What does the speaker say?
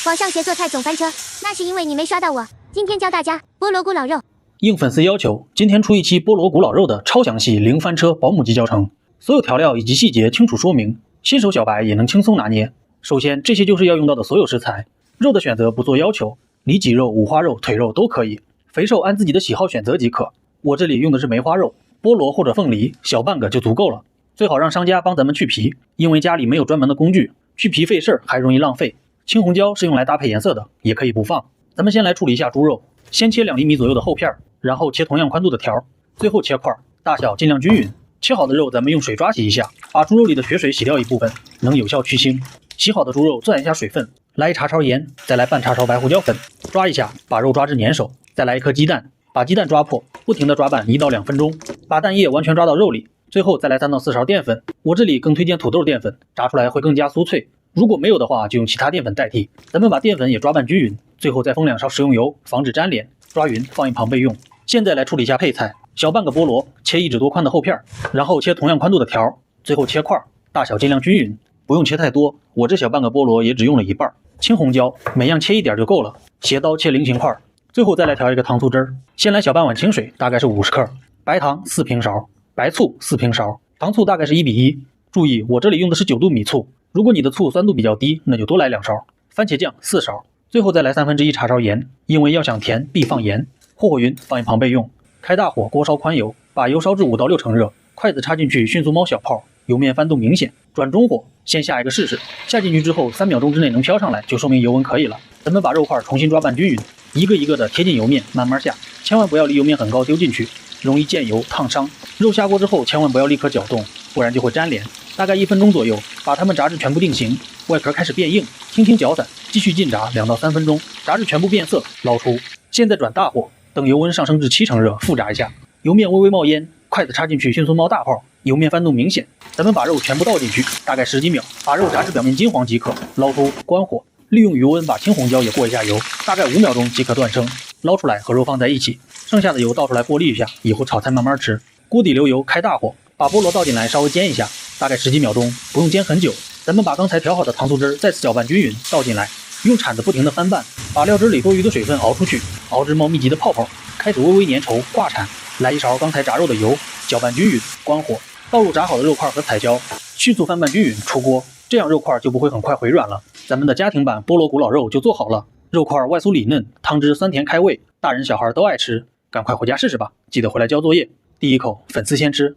網上學做菜總翻車，那是因為你沒刷到我。今天教大家菠蘿咕咾肉。應粉絲要求，今天出一期菠蘿咕咾肉的超詳細零翻車保姆級教程，所有調料以及細節清楚說明，新手小白也能輕鬆拿捏。首先，這些就是要用到的所有食材，肉的選擇不做要求，里脊肉、五花肉、腿肉都可以，肥瘦按自己的喜好選擇即可。我這裡用的是梅花肉，菠蘿或者鳳梨小半個就足夠了。最好讓商家幫咱們去皮，因為家裡沒有專門的工具，去皮費事還容易浪費。青紅椒是用來搭配顏色的，也可以不放。咱們先來處理一下豬肉，先切2厘米左右的厚片，然後切同樣寬度的條，最後切塊，大小盡量均匀。切好的肉咱們用水抓洗一下，把豬肉裡的血水洗掉一部分，能有效去腥。洗好的豬肉攥一下水分，來1茶勺鹽，再來半茶勺白胡椒粉，抓一下，把肉抓至粘手。再來1顆雞蛋，把雞蛋抓破，不停地抓拌1到2分鐘，把蛋液完全抓到肉裡。最後再來3到4勺澱粉，我這裡更推薦土豆澱粉，炸出來会更加酥脆。如果没有的話，就用其他澱粉代替。咱们把澱粉也抓拌均匀，最後再封2勺食用油，防止粘連。抓匀放一旁備用。現在來處理一下配菜，小半個菠蘿切1指多寬的厚片，然後切同樣寬度的條，最後切塊，大小盡量均匀，不用切太多。我這小半個菠蘿也只用了1半。青紅椒每樣切1點就夠了，斜刀切菱形塊。最後再來調一個糖醋汁兒，先來小半碗清水，大概是50克，白糖4平勺，白醋4平勺，糖醋大概是1比1。注意，我這裡用的是9度米醋，如果你的醋酸度比較低，那就多來2勺。番茄醬4勺，最後再來1/3茶勺鹽，因為要想甜必放鹽。和匀放一旁備用。開大火，鍋燒寬油，把油燒至5到6成熱，筷子插進去迅速冒小泡，油面翻動明顯，轉中火，先下一個試試。下進去之後3秒鐘之內能飄上來，就說明油溫可以了。咱們把肉塊重新抓拌均匀，一個一個的貼近油面，慢慢下，千萬不要離油面很高丟進去，容易濺油燙傷。肉下鍋之後千萬不要立刻攪動，不然就會粘連。大概1分鐘左右，把它們炸至全部定型，外殼開始變硬，輕輕攪散，繼續進炸2到3分鐘，炸至全部變色，撈出。現在轉大火，等油溫上升至7成熱，復炸一下，油面微微冒煙，筷子插進去迅速冒大泡，油面翻動明顯。咱們把肉全部倒進去，大概10幾秒，把肉炸至表面金黃即可，撈出，關火。利用餘溫把青紅椒也過一下油，大概5秒鐘即可斷生。撈出來和肉放在一起，剩下的油倒出來過濾一下，以後炒菜慢慢吃。鍋底留油，開大火，把菠蘿倒進來稍微煎一下，大概10幾秒鐘，不用煎很久。咱們把剛才調好的糖醋汁再次攪拌均匀，倒進來，用鏟子不停地翻拌，把料汁裡多餘的水分熬出去，熬至冒密集的泡泡，開始微微粘稠，掛鏟。來1勺剛才炸肉的油，攪拌均匀，關火，倒入炸好的肉塊和彩椒，迅速翻拌均匀，出鍋。這樣肉塊就不會很快回軟了。咱們的家庭版菠蘿咕咾肉就做好了，肉塊外酥裡嫩，湯汁酸甜開胃，大人小孩都愛吃。趕快回家試試吧，記得回來交作業。第一口粉絲先吃。